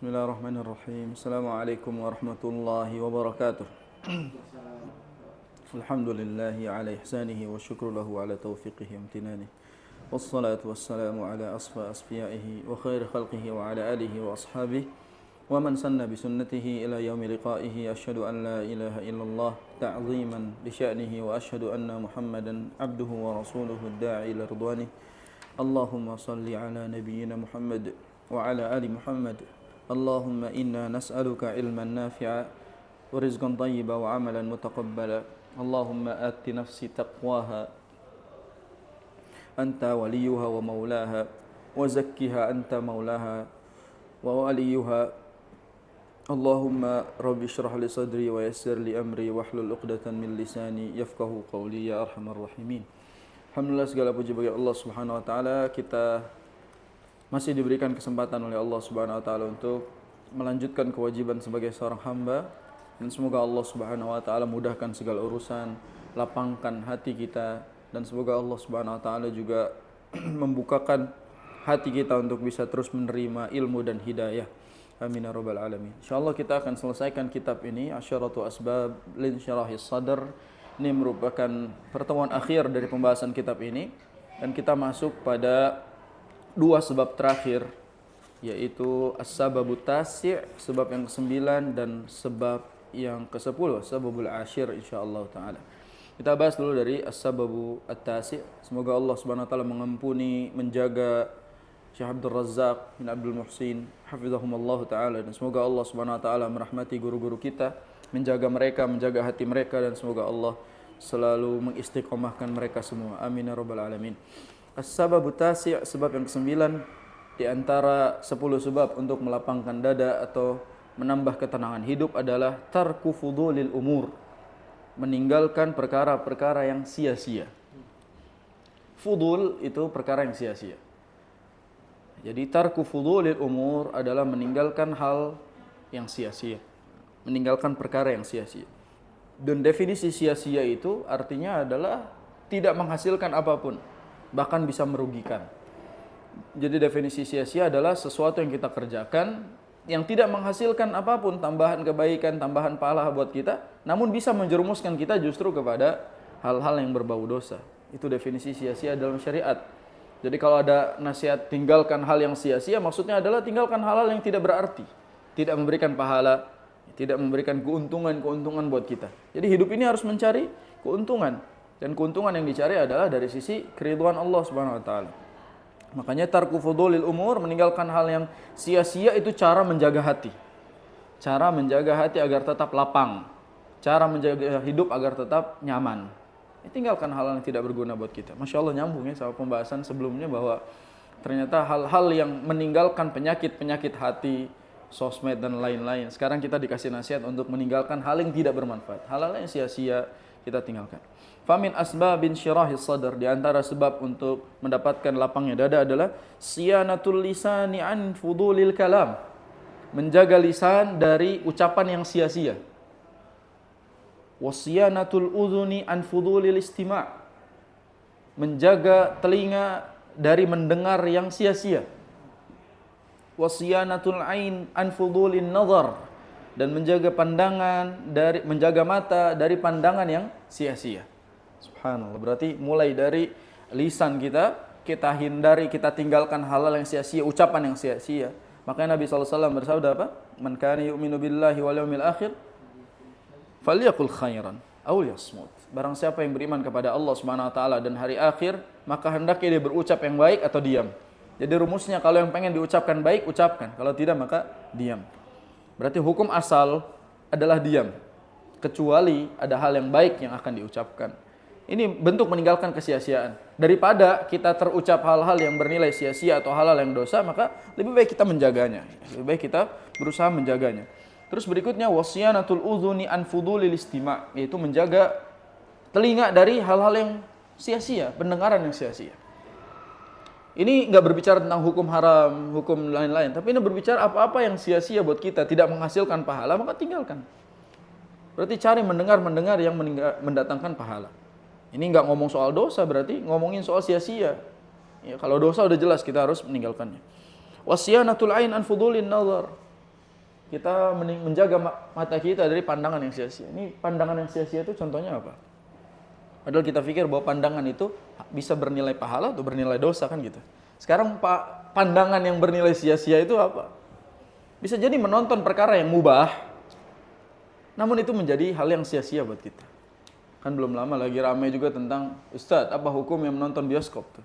Bismillahirrahmanirrahim. Assalamualaikum warahmatullahi wabarakatuh. Alhamdulillahi ala ihsanihi wa syukru lahu ala taufiqihi amtinani. Wassalatu wassalamu ala asfiyaihi wa khairi khalqihi wa ala alihi wa ashabihi wa man sanna bi sunnatihi ila yaumi liqa'ihi. Asyhadu an la ilaha illallah ta'ziman bi sya'nihi wa asyhadu anna Muhammadan abduhu wa rasuluhu ad-da'i ila ridwanih. Allahumma salli ala nabiyyina Muhammad wa ala ali Muhammad. Allahumma inna nas'aluka ilman nafi'a wa rizqan tayyiba wa amalan mutaqabbala. Allahumma ati nafsi taqwaha anta waliyuha wa maulaha wa zakkiha anta maulaha wa waliyuha. Allahumma rabbi shrah li sadri wa yassir li amri wahlul 'uqdatan min lisani yafqahu qawli ya arhamar rahimin. Alhamdulillah, segala puji bagi Allah Subhanahu wa taala. Kita masih diberikan kesempatan oleh Allah Subhanahu wa taala untuk melanjutkan kewajiban sebagai seorang hamba, dan semoga Allah Subhanahu wa taala mudahkan segala urusan, lapangkan hati kita, dan semoga Allah Subhanahu wa taala juga membukakan hati kita untuk bisa terus menerima ilmu dan hidayah. Amin ya rabbal alamin. Insyaallah kita akan selesaikan kitab ini, Asyaratu Asbab Linsyirahis Sadr. Ini merupakan pertemuan akhir dari pembahasan kitab ini, dan kita masuk pada dua sebab terakhir, yaitu as-sababut tasi', sebab yang ke-9, dan sebab yang ke-10, sababul ashir, insyaallah taala. Kita bahas dulu dari as-sababu at-tasi'. Semoga Allah Subhanahu wa taala mengampuni, menjaga Syekh Abdul Razzaq bin Abdul Muhsin hafizahumullah taala, dan semoga Allah Subhanahu wa taala merahmati guru-guru kita, menjaga mereka, menjaga hati mereka, dan semoga Allah selalu mengistiqomahkan mereka semua. Amin ya rabbal alamin. As-sababut tasi', sebab yang ke-9 di antara 10 sebab untuk melapangkan dada atau menambah ketenangan hidup adalah tarku fudulil umur, meninggalkan perkara-perkara yang sia-sia. Fudul itu perkara yang sia-sia. Jadi tarku fudulil umur adalah meninggalkan hal yang sia-sia, meninggalkan perkara yang sia-sia. Dan definisi sia-sia itu artinya adalah tidak menghasilkan apapun, bahkan bisa merugikan. Jadi definisi sia-sia adalah sesuatu yang kita kerjakan yang tidak menghasilkan apapun, tambahan kebaikan, tambahan pahala buat kita, namun bisa menjerumuskan kita justru kepada hal-hal yang berbau dosa. Itu definisi sia-sia dalam syariat. Jadi kalau ada nasihat tinggalkan hal yang sia-sia, maksudnya adalah tinggalkan hal-hal yang tidak berarti, tidak memberikan pahala, tidak memberikan keuntungan buat kita. Jadi hidup ini harus mencari keuntungan, dan keuntungan yang dicari adalah dari sisi keridhaan Allah Subhanahu wa taala. Makanya tarku fudulil umur, meninggalkan hal yang sia-sia, itu cara menjaga hati. Cara menjaga hati agar tetap lapang. Cara menjaga hidup agar tetap nyaman. Tinggalkan hal yang tidak berguna buat kita. Masya Allah, nyambung ya sama pembahasan sebelumnya, bahwa ternyata hal-hal yang meninggalkan penyakit-penyakit hati, sosmed dan lain-lain. Sekarang kita dikasih nasihat untuk meninggalkan hal yang tidak bermanfaat. Hal-hal yang sia-sia kita tinggalkan. Famin asbabin syirahis sadr, di antara sebab untuk mendapatkan lapangnya dada adalah siyanatul lisani an fudulil kalam, menjaga lisan dari ucapan yang sia-sia. Wasiyanatul udhuni an fudulil istima', menjaga telinga dari mendengar yang sia-sia. Wasiyanatul ain an fudulin nazar, dan menjaga menjaga mata dari pandangan yang sia-sia. Subhanallah, berarti mulai dari lisan kita hindari, kita tinggalkan hal-hal yang sia-sia, ucapan yang sia-sia. Makanya Nabi SAW bersabda apa? Man kana yu'minu billahi wal yawmil akhir falyaqul khairan aw liyasmut. Barang siapa yang beriman kepada Allah Subhanahu wa taala dan hari akhir, maka hendaknya dia berucap yang baik atau diam. Jadi rumusnya, kalau yang pengen diucapkan baik, ucapkan. Kalau tidak, maka diam. Berarti hukum asal adalah diam, kecuali ada hal yang baik yang akan diucapkan. Ini bentuk meninggalkan kesia-siaan. Daripada kita terucap hal-hal yang bernilai sia-sia atau hal-hal yang dosa, maka lebih baik kita menjaganya. Lebih baik kita berusaha menjaganya. Terus berikutnya, wasiyanatul udhuni an fudulil istima', yaitu menjaga telinga dari hal-hal yang sia-sia, pendengaran yang sia-sia. Ini nggak berbicara tentang hukum haram, hukum lain-lain, tapi ini berbicara apa-apa yang sia-sia buat kita, tidak menghasilkan pahala, maka tinggalkan. Berarti cari mendengar yang mendatangkan pahala. Ini nggak ngomong soal dosa, berarti ngomongin soal sia-sia. Ya, kalau dosa udah jelas kita harus meninggalkannya. Wasiyanatul ain an fudulin nazar, Kita menjaga mata kita dari pandangan yang sia-sia. Ini pandangan yang sia-sia itu contohnya apa? Padahal kita pikir bahwa pandangan itu bisa bernilai pahala atau bernilai dosa kan gitu. Sekarang pandangan yang bernilai sia-sia itu apa? Bisa jadi menonton perkara yang mubah, namun itu menjadi hal yang sia-sia buat kita. Kan belum lama lagi ramai juga tentang, Ustadz, apa hukum yang menonton bioskop tuh?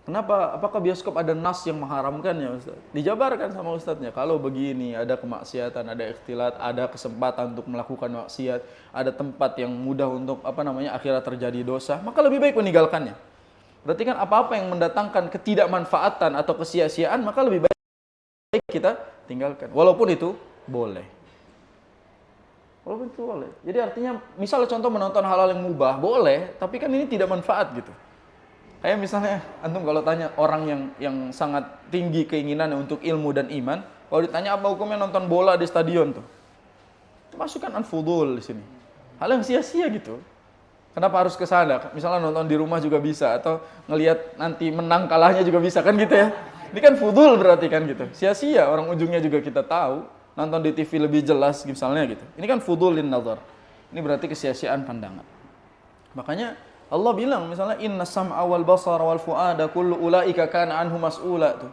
Kenapa? Apakah bioskop ada nas yang mengharamkannya, Ustadz? Dijabarkan sama Ustadznya, kalau begini ada kemaksiatan, ada ikhtilat, ada kesempatan untuk melakukan maksiat, ada tempat yang mudah untuk akhirat terjadi dosa, maka lebih baik meninggalkannya. Berarti kan apa-apa yang mendatangkan ketidakmanfaatan atau kesia-siaan, maka lebih baik kita tinggalkan. Walaupun itu boleh. Walaupun itu boleh. Jadi artinya, misalnya contoh menonton hal-hal yang mubah, boleh, tapi kan ini tidak manfaat gitu. Kayak misalnya, antum kalau tanya orang yang sangat tinggi keinginannya untuk ilmu dan iman, kalau ditanya apa hukumnya nonton bola di stadion tuh, masukkan al-fudul di sini. Hal yang sia-sia gitu. Kenapa harus ke sana? Misalnya nonton di rumah juga bisa, atau ngelihat nanti menang kalahnya juga bisa kan gitu ya. Ini kan fudul berarti kan gitu. Sia-sia, orang ujungnya juga kita tahu. Nonton di TV lebih jelas misalnya gitu. Ini kan fudulin nazar. Ini berarti kesia-siaan pandangan. Makanya Allah bilang misalnya inna sam'a wal basara wal fuada kullu ulaika kana anhu mas'ula tuh.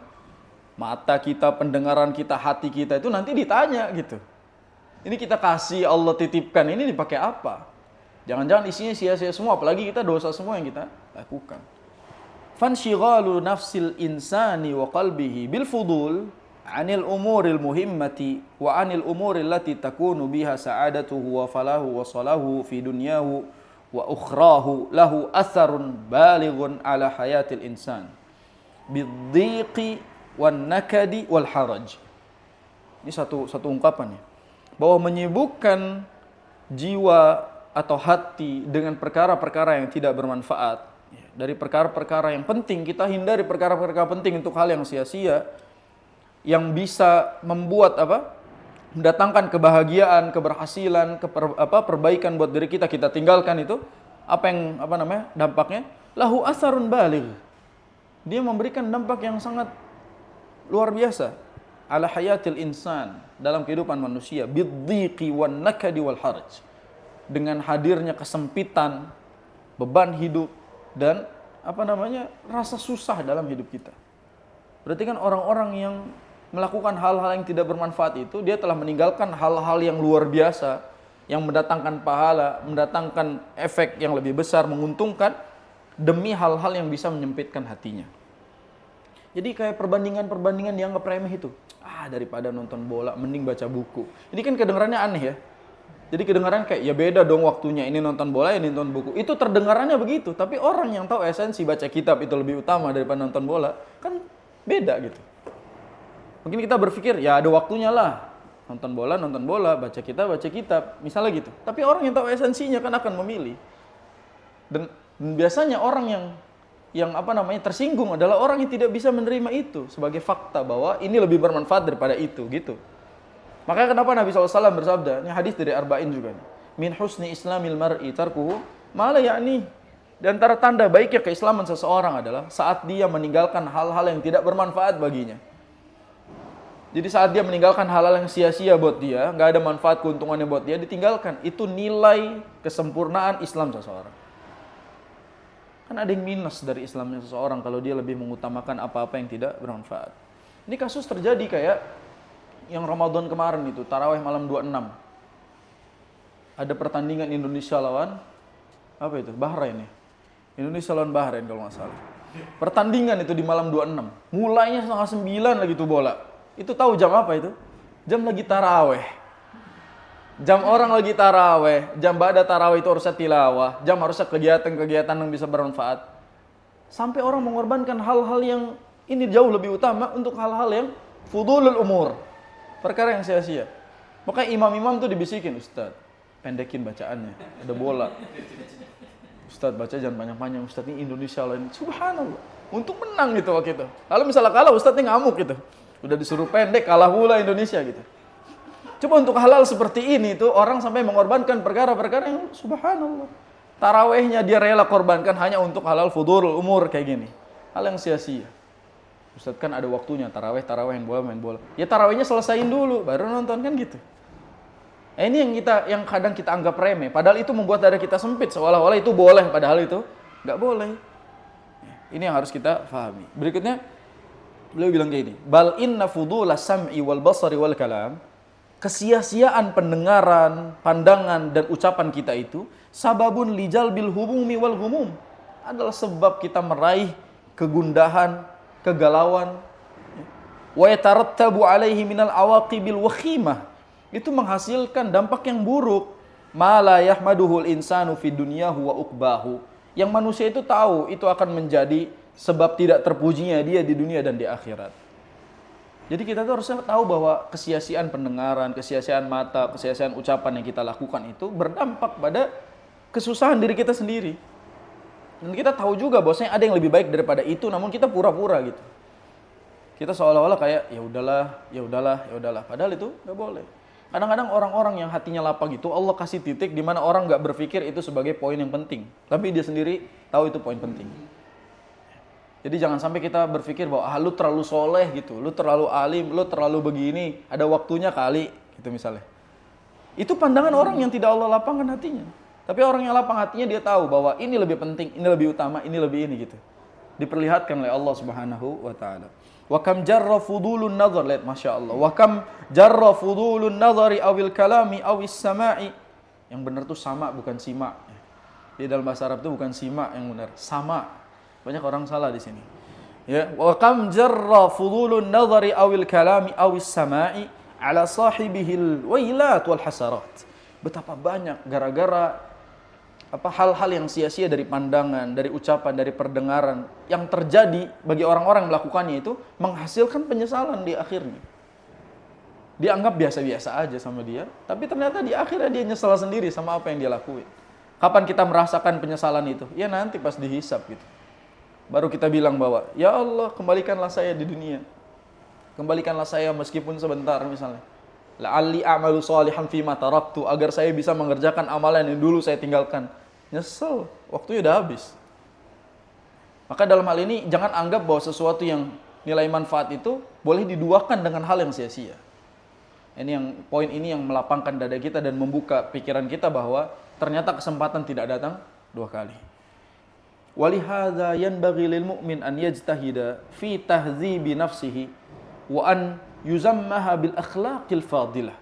Mata kita, pendengaran kita, hati kita itu nanti ditanya gitu. Ini kita kasih, Allah titipkan, ini dipakai apa? Jangan-jangan isinya sia-sia semua, apalagi kita dosa semua yang kita lakukan. Fanshighalu nafsil insani wa qalbihi bil fudul anil umuril muhimmati wa anil umuril lati takunu biha sa'adatuhu wa falahu wa salahu fi dunyahu wa ukhrahu lahu atharun balighun ala hayatil insan bidhiqi wan nakadi wal haraj. Ini satu ungkapan ya, bahwa menyibukkan jiwa atau hati dengan perkara-perkara yang tidak bermanfaat, dari perkara-perkara yang penting kita hindari perkara-perkara penting untuk hal yang sia-sia yang bisa membuat mendatangkan kebahagiaan, keberhasilan, perbaikan buat diri kita, kita tinggalkan itu. Apa yang dampaknya? Lahu asarun baligh. Dia memberikan dampak yang sangat luar biasa ala hayatil insan, dalam kehidupan manusia, bidhiqi wan nakadi wal haraj. Dengan hadirnya kesempitan, beban hidup dan rasa susah dalam hidup kita. Berarti kan orang-orang yang melakukan hal-hal yang tidak bermanfaat itu, dia telah meninggalkan hal-hal yang luar biasa, yang mendatangkan pahala, mendatangkan efek yang lebih besar, menguntungkan, demi hal-hal yang bisa menyempitkan hatinya. Jadi kayak perbandingan dianggap remeh itu. Daripada nonton bola, mending baca buku. Ini kan kedengarannya aneh ya. Jadi kedengaran kayak, ya beda dong waktunya, ini nonton bola, ini nonton buku. Itu terdengarannya begitu, tapi orang yang tahu esensi baca kitab itu lebih utama daripada nonton bola, kan beda gitu. Mungkin kita berpikir, ya ada waktunya lah. Nonton bola, baca kitab, misalnya gitu. Tapi orang yang tahu esensinya kan akan memilih. Dan biasanya orang yang tersinggung adalah orang yang tidak bisa menerima itu sebagai fakta bahwa ini lebih bermanfaat daripada itu gitu. Makanya kenapa Nabi SAW bersabda, ini hadis dari Arba'in juga nih, min husni islamil mar'i tarkuhu ma la ya'ni. Di antara tanda baiknya keislaman seseorang adalah saat dia meninggalkan hal-hal yang tidak bermanfaat baginya. Jadi saat dia meninggalkan hal-hal yang sia-sia buat dia, nggak ada manfaat keuntungannya buat dia, ditinggalkan. Itu nilai kesempurnaan Islam seseorang. Kan ada yang minus dari Islamnya seseorang kalau dia lebih mengutamakan apa-apa yang tidak bermanfaat. Ini kasus terjadi kayak yang Ramadan kemarin itu, tarawih malam 26. Ada pertandingan Indonesia lawan Bahrain ya. Indonesia lawan Bahrain kalau nggak salah. Pertandingan itu di malam 26. Mulainya 8:30 lagi tuh bola. Itu tahu jam apa itu? Jam lagi tarawih. Jam orang lagi tarawih, jam ba'da tarawih itu harusnya tilawah, jam harusnya kegiatan-kegiatan yang bisa bermanfaat. Sampai orang mengorbankan hal-hal yang ini jauh lebih utama untuk hal-hal yang fudulul umur. Perkara yang sia-sia. Makanya imam-imam tuh dibisikin, Ustaz, pendekin bacaannya, ada bola. Ustaz, baca jangan panjang-panjang, Ustaz, ini Indonesia lain. Subhanallah. Untuk menang gitu waktu itu. Kalau misalnya kalah, Ustaz ini ngamuk gitu. Udah disuruh pendek, kalah pula Indonesia gitu. Coba untuk hal-hal seperti ini tuh orang sampai mengorbankan perkara-perkara yang subhanallah. Tarawihnya dia rela korbankan hanya untuk halal fudurul umur kayak gini. Hal yang sia-sia. Ustaz kan ada waktunya, taraweh main bola. Ya tarawehnya selesaiin dulu, baru nonton kan gitu. Ini yang kadang kita anggap remeh, padahal itu membuat dada kita sempit, seolah-olah itu boleh, padahal itu nggak boleh. Ini yang harus kita pahami. Berikutnya, beliau bilang kayak ini, bal inna fudula sam'i wal basari wal kalam, kesia-siaan pendengaran, pandangan dan ucapan kita itu sababun lijalbil humumi wal humum, adalah sebab kita meraih kegundahan, kegalauan. Wa yatarattabu alaihi minal awaqibil wakhimah, itu menghasilkan dampak yang buruk. Ma la yahmaduhul insanu fid dunyahu wa uqbahu, yang manusia itu tahu itu akan menjadi sebab tidak terpujinya dia di dunia dan di akhirat. Jadi kita tuh harusnya tahu bahwa kesia-siaan pendengaran, kesia-siaan mata, kesia-siaan ucapan yang kita lakukan itu berdampak pada kesusahan diri kita sendiri. Dan kita tahu juga bahwasanya ada yang lebih baik daripada itu, namun kita pura-pura gitu. Kita seolah-olah kayak ya udahlah, padahal itu nggak boleh. Kadang-kadang orang-orang yang hatinya lapang itu Allah kasih titik di mana orang nggak berpikir itu sebagai poin yang penting, tapi dia sendiri tahu itu poin penting. Jadi jangan sampai kita berpikir bahwa lu terlalu soleh gitu, lu terlalu alim, lu terlalu begini, ada waktunya kali gitu misalnya. Itu pandangan orang yang tidak Allah lapangkan hatinya. Tapi orang yang lapang hatinya dia tahu bahwa ini lebih penting, ini lebih utama, ini lebih ini gitu. Diperlihatkan oleh Allah Subhanahu wa taala. Wa kam jarra fudulun nazar, lihat Masya Allah. Wa kam jarra fudulun nazari awil kalami awis sama'i. Yang benar tuh sama bukan simak. Di dalam bahasa Arab itu bukan simak yang benar, sama. Banyak orang salah di sini. Ya, wa kam jarra fudulun nazari awil kalami awis sama'i ala sahibihil wailat wal hasarat. Betapa banyak gara-gara hal-hal yang sia-sia dari pandangan, dari ucapan, dari perdengaran yang terjadi bagi orang-orang yang melakukannya itu menghasilkan penyesalan di akhirnya. Dianggap biasa-biasa aja sama dia, tapi ternyata di akhirnya dia nyesal sendiri sama apa yang dia lakuin. Kapan kita merasakan penyesalan itu? Ya nanti pas dihisab gitu. Baru kita bilang bahwa, ya Allah kembalikanlah saya di dunia. Kembalikanlah saya meskipun sebentar misalnya. La'alli a'malu shalihan fima taraktu, agar saya bisa mengerjakan amalan yang dulu saya tinggalkan. Nyesel, waktunya udah habis. Maka dalam hal ini jangan anggap bahwa sesuatu yang nilai manfaat itu boleh diduakan dengan hal yang sia-sia. Poin ini yang melapangkan dada kita dan membuka pikiran kita bahwa ternyata kesempatan tidak datang dua kali. Walihadza yanbaghi lil mu'min an yajtahida fi tahdzibi nafsihi wa an yuzammaha bil akhlaqil fadilah.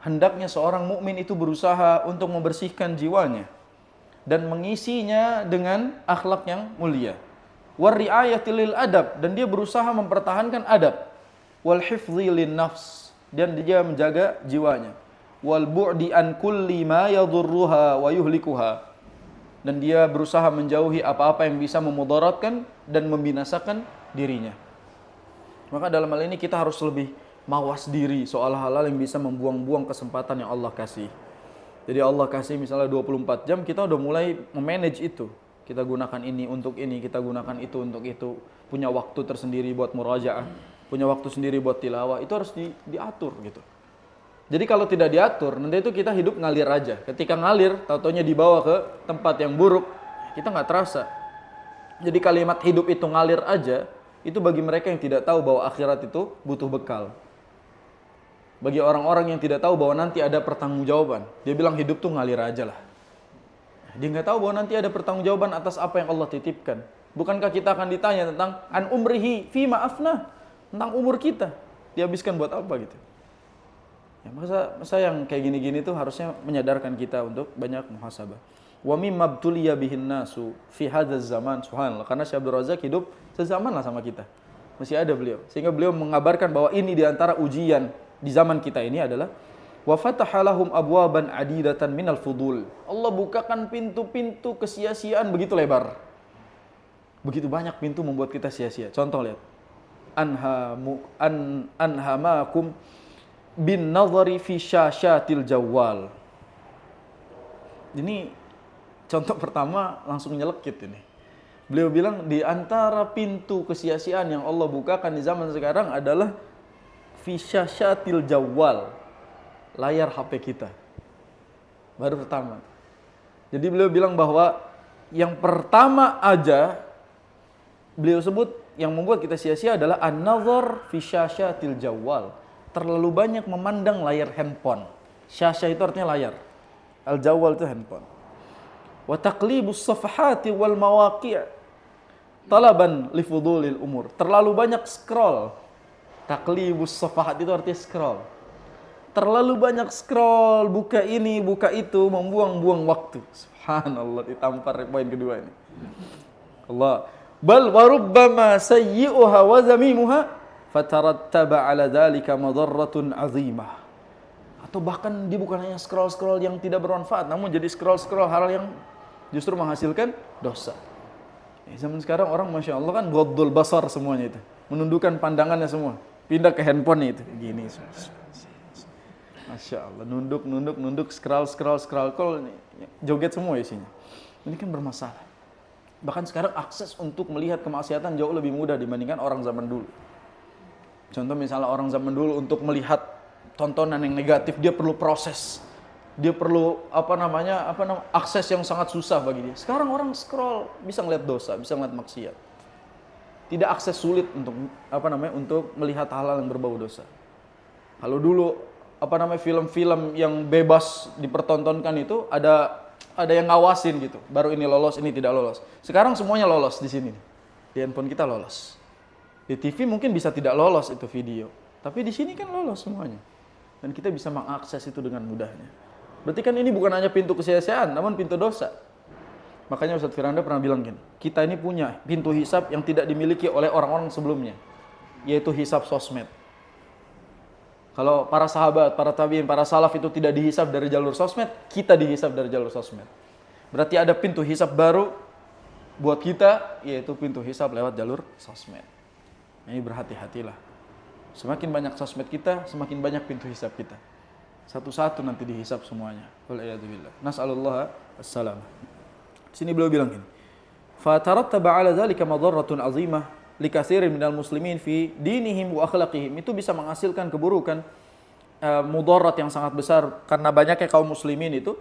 Hendaknya seorang mukmin itu berusaha untuk membersihkan jiwanya dan mengisinya dengan akhlak yang mulia. War ri'ayati lil adab, dan dia berusaha mempertahankan adab. Wal hifdzi lin nafs, dan dia menjaga jiwanya. Wal bu'di an kulli ma yadhurruha wa yuhlikuha, dan dia berusaha menjauhi apa-apa yang bisa memudaratkan dan membinasakan dirinya. Maka dalam hal ini kita harus lebih mawas diri soal hal-hal yang bisa membuang-buang kesempatan yang Allah kasih. Jadi Allah kasih misalnya 24 jam, kita udah mulai memanage itu. Kita gunakan ini untuk ini, kita gunakan itu untuk itu. Punya waktu tersendiri buat murajaah, punya waktu sendiri buat tilawah, itu harus diatur gitu. Jadi kalau tidak diatur, nanti itu kita hidup ngalir aja. Ketika ngalir, tau-taunya dibawa ke tempat yang buruk, kita nggak terasa. Jadi kalimat hidup itu ngalir aja, itu bagi mereka yang tidak tahu bahwa akhirat itu butuh bekal. Bagi orang-orang yang tidak tahu bahwa nanti ada pertanggungjawaban, dia bilang hidup tuh ngalir aja lah. Dia nggak tahu bahwa nanti ada pertanggungjawaban atas apa yang Allah titipkan. Bukankah kita akan ditanya tentang an umrihi fima afna, tentang umur kita dihabiskan buat apa gitu. Ya, masa yang kayak gini-gini tuh harusnya menyadarkan kita untuk banyak muhasabah. Wa mimma btuliya bihin nasu fi hadzal zaman, subhanallah, karena Syekh Abdul Razak hidup sezaman lah sama kita. Masih ada beliau. Sehingga beliau mengabarkan bahwa ini di antara ujian di zaman kita ini adalah wa fataha lahum abwaban adidatan minal fudul. Allah bukakan pintu-pintu kesia-siaan begitu lebar. Begitu banyak pintu membuat kita sia-sia. Contoh lihat. Anhamakum bin nazari fi syasyatil jawwal. Ini contoh pertama langsung nyelekit ini. Beliau bilang di antara pintu kesia-siaan yang Allah bukakan di zaman sekarang adalah fi syasyatil jawwal, layar HP kita. Baru pertama. Jadi beliau bilang bahwa yang pertama aja beliau sebut yang membuat kita sia-sia adalah an-nazar fi syasyatil jawwal. Terlalu banyak memandang layar handphone. Syasya itu artinya layar. Al-jawwal itu handphone. Wa taqlibus safahati wal mawaqi' talaban li fudulil umur. Terlalu banyak scroll. Taqlibus safahat itu artinya scroll. Terlalu banyak scroll, buka ini, buka itu, membuang-buang waktu. Subhanallah, ditampar poin kedua ini. Allah. Bal wa rubbama sayyi'uha wa zamimuha fatarattaba 'ala dzalika madarratun 'azimah. Atau bahkan dia bukan hanya scroll-scroll yang tidak bermanfaat, namun jadi scroll-scroll hal yang justru menghasilkan dosa. Zaman sekarang orang Masya Allah kan ghaddul basar semuanya itu. Menundukkan pandangannya semua. Pindah ke handphone itu. Gini. Masya Allah. Nunduk, scroll, joget semua isinya. Ini kan bermasalah. Bahkan sekarang akses untuk melihat kemaksiatan jauh lebih mudah dibandingkan orang zaman dulu. Contoh misalnya orang zaman dulu untuk melihat tontonan yang negatif, dia perlu proses. Dia perlu akses yang sangat susah bagi dia. Sekarang orang scroll bisa ngeliat dosa, bisa ngeliat maksiat. Tidak akses sulit untuk untuk melihat hal-hal yang berbau dosa. Kalau dulu film-film yang bebas dipertontonkan itu ada yang ngawasin gitu. Baru ini lolos, ini tidak lolos. Sekarang semuanya lolos di sini. Di handphone kita lolos. Di TV mungkin bisa tidak lolos itu video, tapi di sini kan lolos semuanya. Dan kita bisa mengakses itu dengan mudahnya. Berarti kan ini bukan hanya pintu kesia-siaan, namun pintu dosa. Makanya Ustaz Firanda pernah bilang gini, kita ini punya pintu hisab yang tidak dimiliki oleh orang-orang sebelumnya, yaitu hisab sosmed. Kalau para sahabat, para tabi'in, para salaf itu tidak dihisab dari jalur sosmed, kita dihisab dari jalur sosmed. Berarti ada pintu hisab baru buat kita, yaitu pintu hisab lewat jalur sosmed. Ini berhati-hatilah. Semakin banyak sosmed kita, semakin banyak pintu hisab kita. Satu-satu nanti dihisab semuanya. Wal'iyadzubillah. Nas'alullah assalam. Di sini beliau bilang gini. Fatarattaba 'ala dzalika madarratun 'azimah likatsirin minal muslimin fi dinihim wa akhlaqihim. Itu bisa menghasilkan keburukan, mudarat yang sangat besar karena banyaknya kaum muslimin itu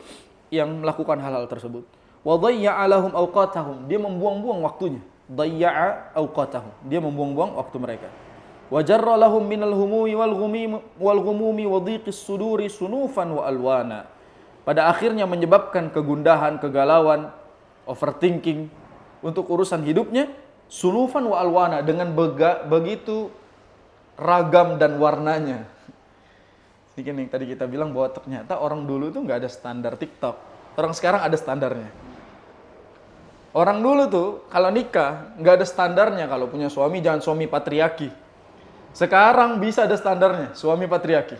yang melakukan hal-hal tersebut. Wa dhayya'a lahum awqatahum. Dia membuang-buang waktunya. Dhayya'a awqatahum. Dia membuang-buang waktu mereka. Wa jarra lahum minal humumi wal ghumumi wa dhiqis suduri sunufan wa alwana. Pada akhirnya menyebabkan kegundahan, kegalauan, overthinking untuk urusan hidupnya, sunufan wa alwana, dengan begitu ragam dan warnanya. Ini kan yang tadi kita bilang bahwa ternyata orang dulu itu nggak ada standar TikTok. Orang sekarang ada standarnya. Orang dulu tuh kalau nikah nggak ada standarnya, kalau punya suami jangan suami patriarki. Sekarang bisa ada standarnya, suami patriarki.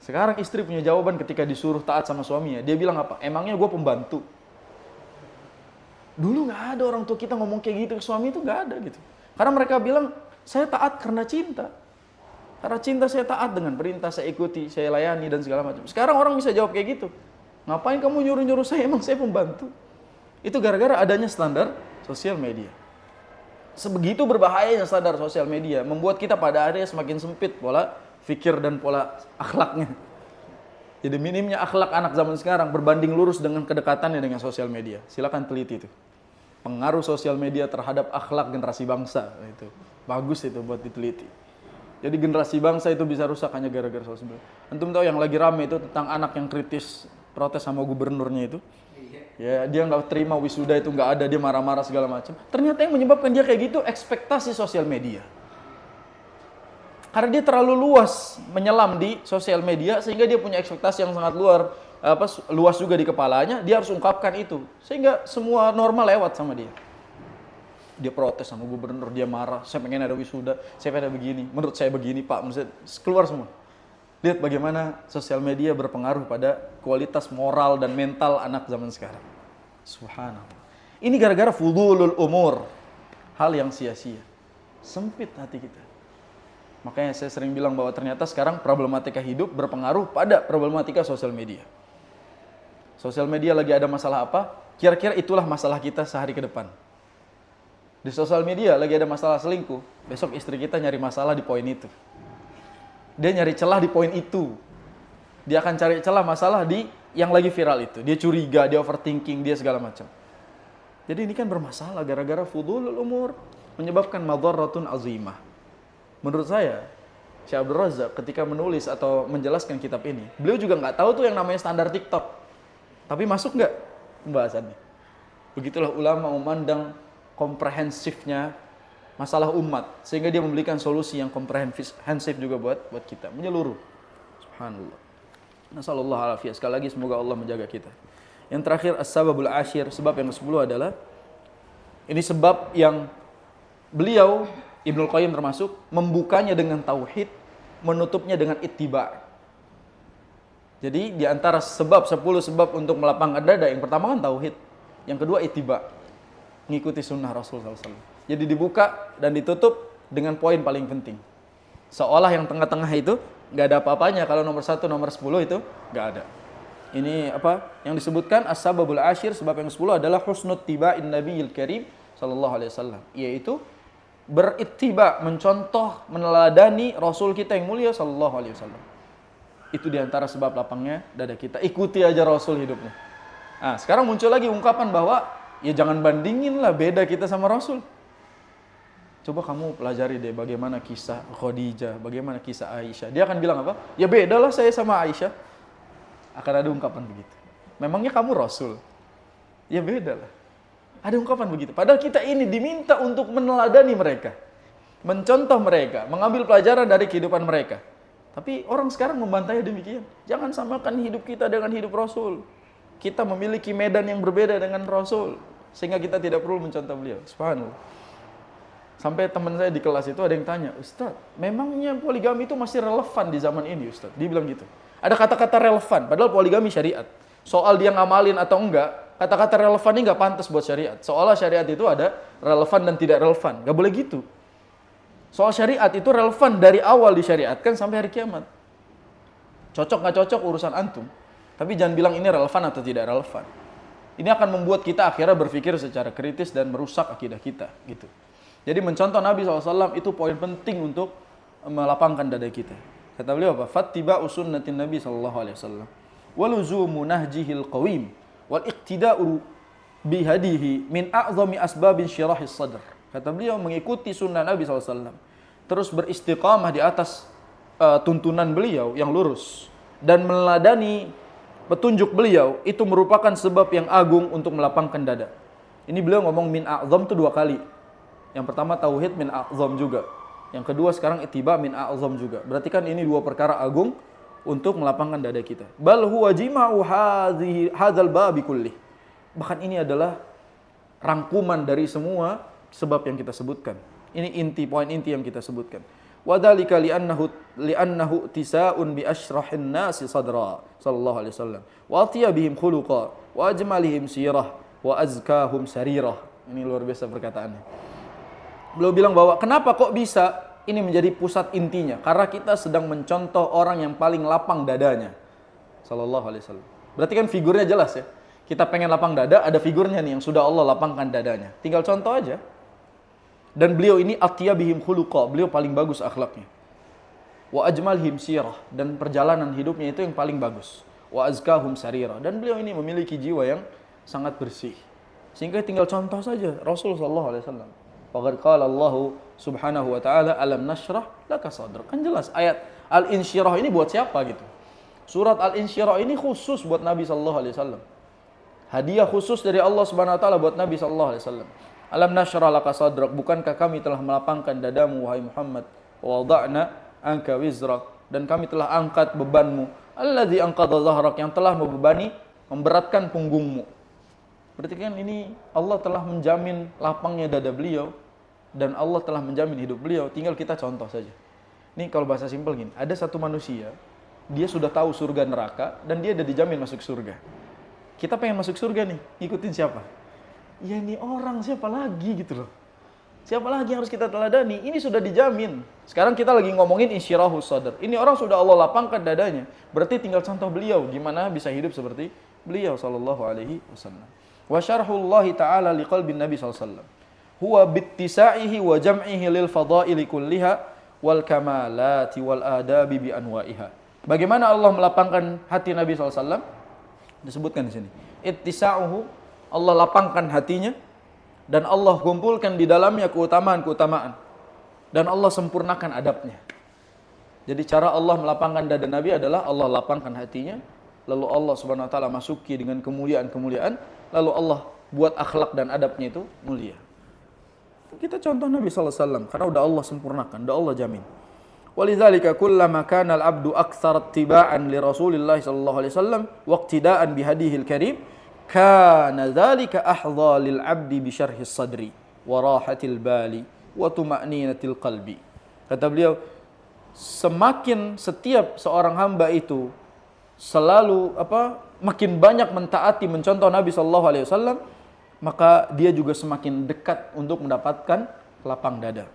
Sekarang istri punya jawaban ketika disuruh taat sama suaminya. Dia bilang apa? Emangnya gue pembantu? Dulu nggak ada orang tua kita ngomong kayak gitu ke suami, itu nggak ada gitu. Karena mereka bilang, saya taat karena cinta. Karena cinta saya taat, dengan perintah saya ikuti, saya layani dan segala macam. Sekarang orang bisa jawab kayak gitu. Ngapain kamu nyuruh-nyuruh saya, emang saya pembantu? Itu gara-gara adanya standar sosial media. Sebegitu berbahayanya standar sosial media, membuat kita pada akhirnya semakin sempit pola fikir dan pola akhlaknya. Jadi minimnya akhlak anak zaman sekarang berbanding lurus dengan kedekatannya dengan sosial media. Silakan teliti itu. Pengaruh sosial media terhadap akhlak generasi bangsa, itu bagus itu buat diteliti. Jadi generasi bangsa itu bisa rusak hanya gara-gara sosial media. Antum tahu yang lagi rame itu tentang anak yang kritis protes sama gubernurnya itu. Ya, dia nggak terima wisuda itu nggak ada, dia marah-marah segala macam. Ternyata yang menyebabkan dia kayak gitu ekspektasi sosial media. Karena dia terlalu luas menyelam di sosial media sehingga dia punya ekspektasi yang sangat luas juga di kepalanya, dia harus ungkapkan itu. Sehingga semua normal lewat sama dia. Dia protes sama gubernur, dia marah, saya pengen ada wisuda, saya pengen ada begini, menurut saya begini Pak, keluar semua. Lihat bagaimana sosial media berpengaruh pada kualitas moral dan mental anak zaman sekarang. Subhanallah. Ini gara-gara fudulul umur. Hal yang sia-sia. Sempit hati kita. Makanya saya sering bilang bahwa ternyata sekarang problematika hidup berpengaruh pada problematika sosial media. Sosial media lagi ada masalah apa? Kira-kira itulah masalah kita sehari ke depan. Di sosial media lagi ada masalah selingkuh. Besok istri kita nyari masalah di poin itu. Dia nyari celah di poin itu. Dia akan cari celah masalah di yang lagi viral itu. Dia curiga, dia overthinking, dia segala macam. Jadi ini kan bermasalah gara-gara fudulul umur. menyebabkan madharatun azimah. Menurut saya, Syekh Abdul Razak ketika menulis atau menjelaskan kitab ini, beliau juga nggak tahu tuh yang namanya standar TikTok. Tapi masuk nggak pembahasannya? Begitulah ulama memandang komprehensifnya masalah umat, sehingga dia memberikan solusi yang komprehensif juga buat kita, menyeluruh. Subhanallah. Nasallallahu alaihi. Sekali lagi semoga Allah menjaga kita. Yang terakhir as-sababul asyir, sebab yang ke-10 adalah ini sebab yang beliau Ibnul Qayyim termasuk membukanya dengan tauhid, menutupnya dengan ittiba'. Jadi di antara 10 sebab untuk melapangkan dada, yang pertama kan tauhid, yang kedua ittiba', mengikuti sunnah Rasul SAW. Jadi dibuka dan ditutup dengan poin paling penting. Seolah yang tengah-tengah itu nggak ada apa-apanya, kalau nomor 1, nomor 10 itu nggak ada. Ini apa yang disebutkan as-sababul asyir, sebab yang 10 adalah husnut tiba'in nabiyil karim sallallahu alaihi wasallam, yaitu berittiba, mencontoh, meneladani Rasul kita yang mulia sallallahu alaihi wasallam. Itu diantara sebab lapangnya dada kita. Ikuti aja Rasul hidupnya. Nah, sekarang muncul lagi ungkapan bahwa ya jangan bandingin lah beda kita sama Rasul. Coba kamu pelajari deh bagaimana kisah Khadijah, bagaimana kisah Aisyah. Dia akan bilang apa? Ya bedalah saya sama Aisyah. Akan ada ungkapan begitu. Memangnya kamu Rasul? Ya bedalah. Ada ungkapan begitu. Padahal kita ini diminta untuk meneladani mereka, mencontoh mereka, mengambil pelajaran dari kehidupan mereka. Tapi orang sekarang membantainya demikian. Jangan samakan hidup kita dengan hidup Rasul. Kita memiliki medan yang berbeda dengan Rasul, sehingga kita tidak perlu mencontoh beliau. Subhanallah. Sampai teman saya di kelas itu ada yang tanya, Ustaz, memangnya poligami itu masih relevan di zaman ini, Ustaz? Dia bilang gitu. Ada kata-kata relevan, padahal poligami syariat. Soal dia ngamalin atau enggak, kata-kata relevan ini enggak pantas buat syariat. Soalnya syariat itu ada relevan dan tidak relevan. Enggak boleh gitu. Soal syariat itu relevan dari awal disyariatkan sampai hari kiamat. Cocok nggak cocok urusan antum. Tapi jangan bilang ini relevan atau tidak relevan. Ini akan membuat kita akhirnya berpikir secara kritis dan merusak akidah kita, gitu. Jadi mencontoh Nabi SAW itu poin penting untuk melapangkan dada kita. Kata beliau apa? Fattiba'u sunnatin Nabi SAW. Waluzumu nahjihil qawim. Wal iqtida'u bihadihi min a'zami asbabin syirahis sadr. Kata beliau mengikuti sunnah Nabi SAW. Terus beristiqamah di atas tuntunan beliau yang lurus. Dan meneladani petunjuk beliau itu merupakan sebab yang agung untuk melapangkan dada. Ini beliau ngomong min a'zam itu 2 kali. Yang pertama tauhid min a'zam juga. Yang kedua sekarang ittiba min a'zam juga. Berarti kan ini 2 perkara agung untuk melapangkan dada kita. Bal huwa jima'u hadzal babi kullih. Bahkan ini adalah rangkuman dari semua sebab yang kita sebutkan. Ini poin inti yang kita sebutkan. Wa dzalika li'annahu tisa'un bi asrahin nasi sadra sallallahu alaihi wasallam. Wa atiyabihim khuluqa wa ajmalihim sirah wa azkahum sarirah. Ini luar biasa perkataannya. Beliau bilang bahwa kenapa kok bisa ini menjadi pusat intinya? Karena kita sedang mencontoh orang yang paling lapang dadanya. Sallallahu alaihi wasallam. Berarti kan figurnya jelas ya. Kita pengen lapang dada, ada figurnya nih yang sudah Allah lapangkan dadanya. Tinggal contoh aja. Dan beliau ini atiyabihim khuluqa, beliau paling bagus akhlaknya. Wa ajmalhim sirah, dan perjalanan hidupnya itu yang paling bagus. Wa azkahum sarirah, dan beliau ini memiliki jiwa yang sangat bersih. Sehingga tinggal contoh saja Rasulullah sallallahu alaihi wasallam. Faqad qala Allah Subhanahu wa taala alam nashrah laka sadrak. Kan jelas ayat Al-Insyirah ini buat siapa gitu. Surat Al-Insyirah ini khusus buat Nabi sallallahu alaihi wasallam. Hadiah khusus dari Allah Subhanahu wa taala buat Nabi sallallahu alaihi wasallam. Alam nashrah laka sadrak, bukankah kami telah melapangkan dadamu wahai Muhammad, wa wada'na anka wizrak, dan kami telah angkat bebanmu, alladzi anqadha dhahrak, yang telah memberatkan punggungmu. Berarti kan ini Allah telah menjamin lapangnya dada beliau dan Allah telah menjamin hidup beliau. Tinggal kita contoh saja. Ini kalau bahasa simpel gini, ada satu manusia, dia sudah tahu surga neraka dan dia sudah dijamin masuk surga. Kita pengen masuk surga nih, ngikutin siapa? Ya ini orang, siapa lagi gitu loh. Siapa lagi yang harus kita teladani? Ini sudah dijamin. Sekarang kita lagi ngomongin insyirahus sadr. Ini orang sudah Allah lapangkan dadanya. Berarti tinggal contoh beliau, gimana bisa hidup seperti beliau sallallahu alaihi wasallam. Wa syarhullahi ta'ala liqalbin Nabi SAW. Huwa bittisa'ihi wa jam'ihi lil fadaili kulliha wal kamalati wal adabi bi anwa'iha. Bagaimana Allah melapangkan hati Nabi SAW? Disebutkan di sini. Ittisa'uhu, Allah lapangkan hatinya. dan Allah kumpulkan di dalamnya keutamaan-keutamaan, dan Allah sempurnakan adabnya. Jadi cara Allah melapangkan dada Nabi adalah Allah lapangkan hatinya, lalu Allah Subhanahu wa taala masuki dengan kemuliaan-kemuliaan, lalu Allah buat akhlak dan adabnya itu mulia. Kita contoh Nabi sallallahu alaihi wasallam karena udah Allah sempurnakan, udah Allah jamin. Walidzalika kullama kana al-'abdu aktsar ittiba'an li Rasulillah sallallahu alaihi wasallam wa iqtida'an bi hadihil karim, kana dzalika ahdha lil 'abdi bi syarhis sadri wa rahatil bali wa tuma'ninatil qalbi. Kata beliau, semakin setiap seorang hamba itu selalu makin banyak mentaati, mencontoh Nabi sallallahu alaihi wasallam, maka dia juga semakin dekat untuk mendapatkan lapang dada.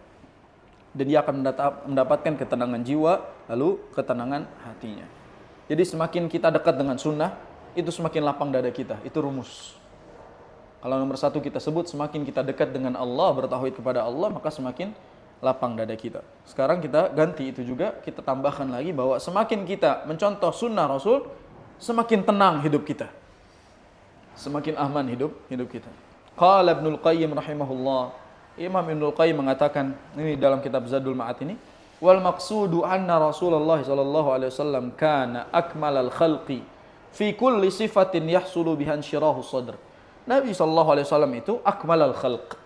Dan dia akan mendapatkan ketenangan jiwa, lalu ketenangan hatinya. Jadi semakin kita dekat dengan sunnah, itu semakin lapang dada kita. Itu rumus. Kalau nomor satu kita sebut, semakin kita dekat dengan Allah, bertauhid kepada Allah, maka semakin lapang dada kita. Sekarang kita ganti itu juga, kita tambahkan lagi bahwa semakin kita mencontoh sunnah Rasul, semakin tenang hidup kita. Semakin aman hidup kita. Qala Ibnul Qayyim rahimahullah, Imam Ibnul Qayyim mengatakan, ini dalam kitab Zadul Ma'ad ini, wal maqsudu anna Rasulullah sallallahu alaihi wasallam kana akmalal khalqi fi kulli sifatin yahsulu biha insyirahu sadr. Nabi sallallahu alaihi wasallam itu akmalal khalq,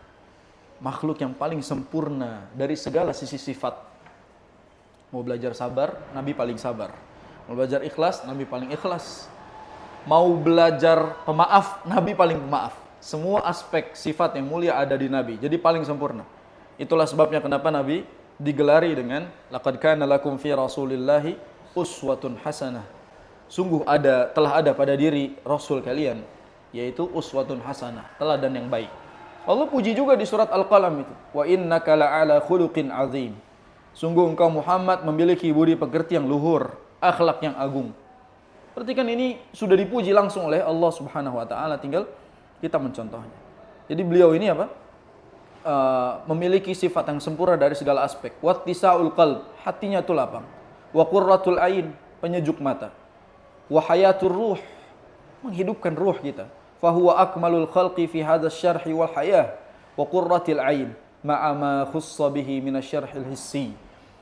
makhluk yang paling sempurna dari segala sisi sifat. Mau belajar sabar, Nabi paling sabar. Mau belajar ikhlas, Nabi paling ikhlas. Mau belajar pemaaf, Nabi paling pemaaf. Semua aspek sifat yang mulia ada di Nabi, jadi paling sempurna. Itulah sebabnya kenapa Nabi digelari dengan laqad kana lakum fi rasulillahi uswatun hasanah. Sungguh telah ada pada diri Rasul kalian, yaitu uswatun hasanah, teladan yang baik. Allah puji juga di surat Al-Qalam itu, wa innaka la'ala khuluqin azim. Sungguh engkau Muhammad memiliki budi pekerti yang luhur, akhlak yang agung. Perhatikan, ini sudah dipuji langsung oleh Allah Subhanahu wa taala, tinggal kita mencontohnya. Jadi beliau ini memiliki sifat yang sempurna dari segala aspek. Wattisaul qalb, hatinya itu lapang. Wa qurratul ain, penyejuk mata. Wa hayatur ruh, menghidupkan ruh kita. Fa huwa akmalul khalqi fi hadzal syarhi wal hayah wa qurratil ain ma'a ma khussa bihi minasyarhil hissi.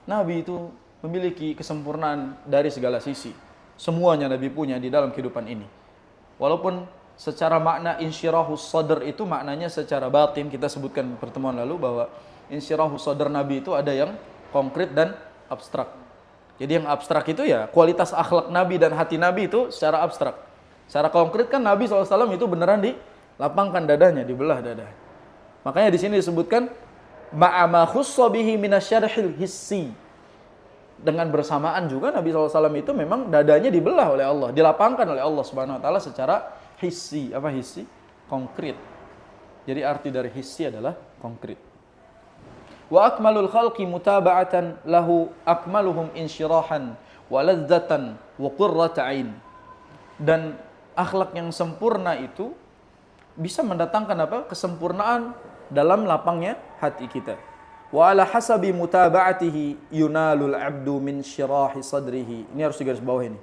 Nabi itu memiliki kesempurnaan dari segala sisi. Semuanya Nabi punya di dalam kehidupan ini. Walaupun secara makna insyirahus sadr itu maknanya secara batin, kita sebutkan pertemuan lalu bahwa insyirahus sadr Nabi itu ada yang konkret dan abstrak. Jadi yang abstrak itu ya kualitas akhlak Nabi dan hati Nabi itu secara abstrak. Secara konkret kan Nabi SAW itu beneran dilapangkan dadanya, dibelah dada. Makanya di sini disebutkan ma'ama khussa bihi minasyarhil hissi. Dengan bersamaan juga Nabi SAW itu memang dadanya dibelah oleh Allah, dilapangkan oleh Allah Subhanahu wa taala secara hissi. Apa hissi? Konkret. Jadi arti dari hissi adalah konkret. Wa akmalul khalqi mutaba'atan lahu akmaluhum insyirahan wa ladzatan wa qurrata ain. Dan akhlak yang sempurna itu bisa mendatangkan kesempurnaan dalam lapangnya hati kita. Wa ala hasabi mutaba'atihi yunalul 'abdu min syirahi sadrihi. Ini harus digarisbawahi ini.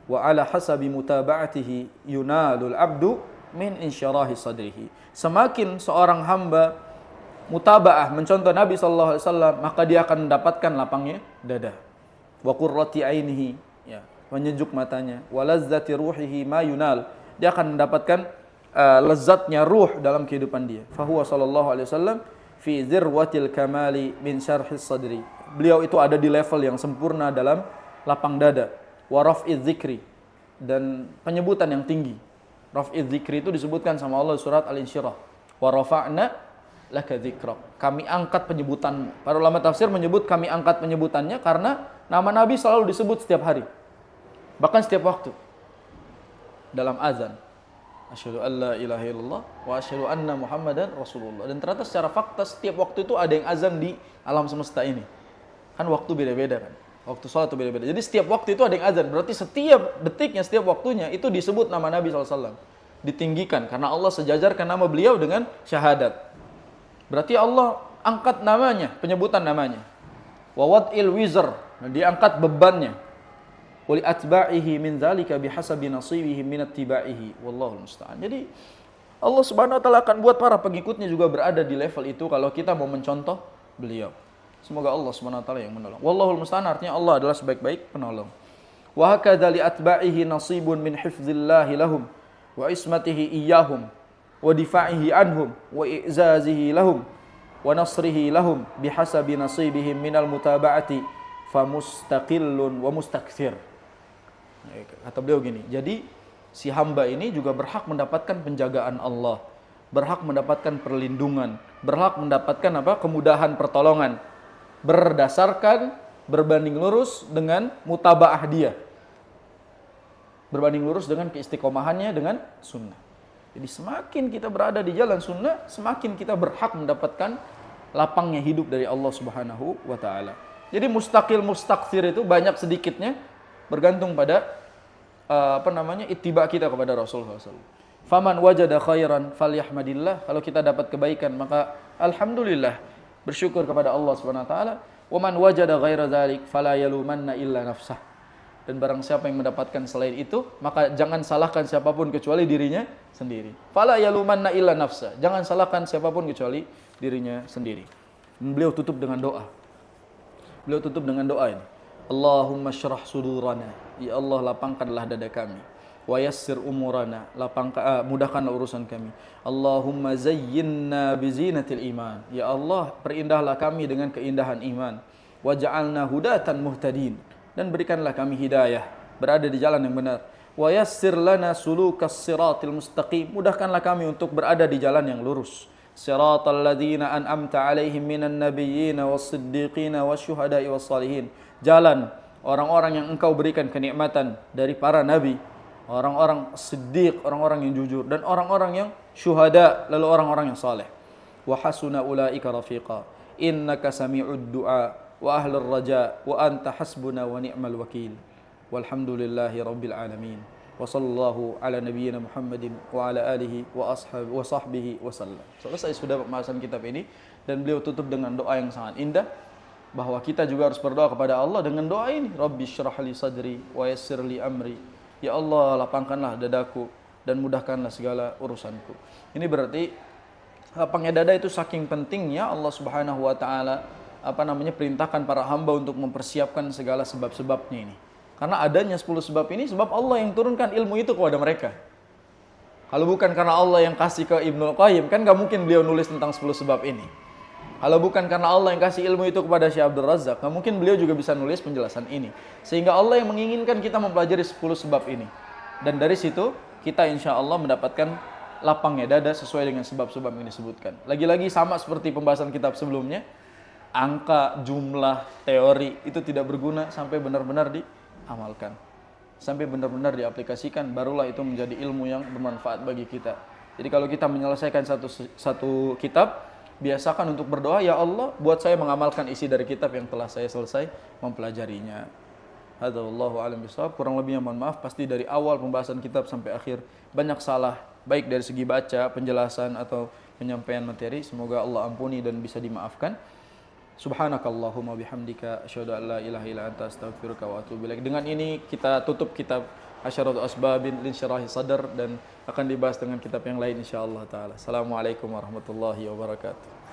Wa ala hasabi mutaba'atihi yunalul 'abdu min insyirahi sadrihi. Semakin seorang hamba mutaba'ah, mencontoh Nabi sallallahu alaihi wasallam, maka dia akan mendapatkan lapangnya dada. Wa qurrati ainihi, ya, menyejuk matanya. Wa lazzati ruhihi ma yunal. Dia akan mendapatkan lezatnya ruh dalam kehidupan dia. Fa huwa sallallahu alaihi wasallam fi dzirwatil kamali min syarhis sadri. Beliau itu ada di level yang sempurna dalam lapang dada. Wa raf'iz dzikri, dan penyebutan yang tinggi. Raf'iz dzikri itu disebutkan sama Allah surat Al-Insyirah. Wa rafa'na laka dzikrak. Kami angkat penyebutan. Para ulama tafsir menyebut kami angkat penyebutannya karena nama Nabi selalu disebut setiap hari. Bahkan setiap waktu. Dalam azan. Asyhadu an la ilaha illallah wa asyhadu anna Muhammadan Rasulullah. Dan ternyata secara fakta setiap waktu itu ada yang azan di alam semesta ini. Kan waktu beda-beda kan. Waktu sholat itu beda-beda. Jadi setiap waktu itu ada yang azan. Berarti setiap detiknya, setiap waktunya itu disebut nama Nabi SAW. Ditinggikan karena Allah sejajarkan nama beliau dengan syahadat. Berarti Allah angkat namanya, penyebutan namanya. Wa wad'il wizr, diangkat bebannya. Wa li atba'ihi min dzalika bihasabi nasibihim min ittibaihi wallahu musta'an. Jadi Allah Subhanahu wa taala akan buat para pengikutnya juga berada di level itu kalau kita mau mencontoh beliau. Semoga Allah Subhanahu wa taala yang menolong. Wallahul musta'an, artinya Allah adalah sebaik-baik penolong. Wa hakadha li atba'ihi nasibun min hifdzillahi lahum wa ismatihi iyyahum wa difa'ihi anhum wa i'zazihi lahum wa nasrihi lahum bihasabi nasibihim minal mutaba'ati famustaqillun wa mustakthir. Kata beliau gini, jadi si hamba ini juga berhak mendapatkan penjagaan Allah, berhak mendapatkan perlindungan, berhak mendapatkan kemudahan pertolongan berdasarkan berbanding lurus dengan mutabaah dia, berbanding lurus dengan keistiqomahannya dengan sunnah. Jadi semakin kita berada di jalan sunnah, semakin kita berhak mendapatkan lapangnya hidup dari Allah Subhanahu wa taala. Jadi mustaqil mustakthir itu banyak sedikitnya bergantung pada ittiba kita kepada Rasulullah SAW. Faman wajada khairan falyahmadillah. Kalau kita dapat kebaikan maka alhamdulillah, bersyukur kepada Allah Subhanahu wa taala. Wa man wajada ghaira dzalik fala yalumanna illa nafsah. Dan barang siapa yang mendapatkan selain itu, maka jangan salahkan siapapun kecuali dirinya sendiri. Fala yalumanna illa nafsah. Jangan salahkan siapapun kecuali dirinya sendiri. Dan beliau tutup dengan doa. Beliau tutup dengan doa ini. Allahumma syrah sudurana. Ya Allah, lapangkanlah dada kami. Wa yassir umurana. Mudahkanlah urusan kami. Allahumma zayyinna bizinatil iman. Ya Allah, perindahlah kami dengan keindahan iman. Waj'alna hudatan muhtadin. Dan berikanlah kami hidayah, berada di jalan yang benar. Wa yassir lana sulukas siratil mustaqim. Mudahkanlah kami untuk berada di jalan yang lurus. Siratal ladzina an'amta 'alaihim minan nabiyyin was-siddiqin wasyuhada'i was-shalihin. Jalan orang-orang yang Engkau berikan kenikmatan dari para nabi, orang-orang siddiq, orang-orang yang jujur, dan orang-orang yang syuhada, lalu orang-orang yang saleh. Wa hasuna ulaika rafiqa. Innaka sami'ud du'a wa ahlur raja wa anta hasbuna wa ni'mal wakil. Walhamdulillahi rabbil alamin. Wa sallallahu ala nabiyyina Muhammadin wa ala alihi wa sahbihi wa sallam. Selesai sudah pembahasan kitab ini, dan beliau tutup dengan doa yang sangat indah bahwa kita juga harus berdoa kepada Allah dengan doa ini. Rabbi syrah li sadri wa yassir li amri. Ya Allah, lapangkanlah dadaku dan mudahkanlah segala urusanku. Ini berarti lapangnya dada itu saking pentingnya Allah Subhanahu wa taala perintahkan para hamba untuk mempersiapkan segala sebab-sebabnya ini. Karena adanya 10 sebab ini, sebab Allah yang turunkan ilmu itu kepada mereka. Kalau bukan karena Allah yang kasih ke Ibnul Qayyim, kan gak mungkin beliau nulis tentang 10 sebab ini. Kalau bukan karena Allah yang kasih ilmu itu kepada Syekh Abdul Razak, gak mungkin beliau juga bisa nulis penjelasan ini. Sehingga Allah yang menginginkan kita mempelajari 10 sebab ini. Dan dari situ, kita insya Allah mendapatkan lapangnya dada sesuai dengan sebab-sebab yang disebutkan. Lagi-lagi sama seperti pembahasan kitab sebelumnya, angka, jumlah, teori itu tidak berguna sampai benar-benar diamalkan, sampai benar-benar diaplikasikan, barulah itu menjadi ilmu yang bermanfaat bagi kita. Jadi kalau kita menyelesaikan satu kitab, biasakan untuk berdoa, ya Allah, buat saya mengamalkan isi dari kitab yang telah saya selesai mempelajarinya. Hadza wallahu a'lam bishawab. Kurang lebihnya mohon maaf, pasti dari awal pembahasan kitab sampai akhir banyak salah, baik dari segi baca, penjelasan atau penyampaian materi. Semoga Allah ampuni dan bisa dimaafkan. Subhanakallahumma bihamdika asyhadu an la ilaha illa anta astaghfiruka wa atubu ilaik. Dengan ini kita tutup kitab Asyaratu Asbabin Linsyarahi Sadr, dan akan dibahas dengan kitab yang lain insyaallah taala. Assalamualaikum warahmatullahi wabarakatuh.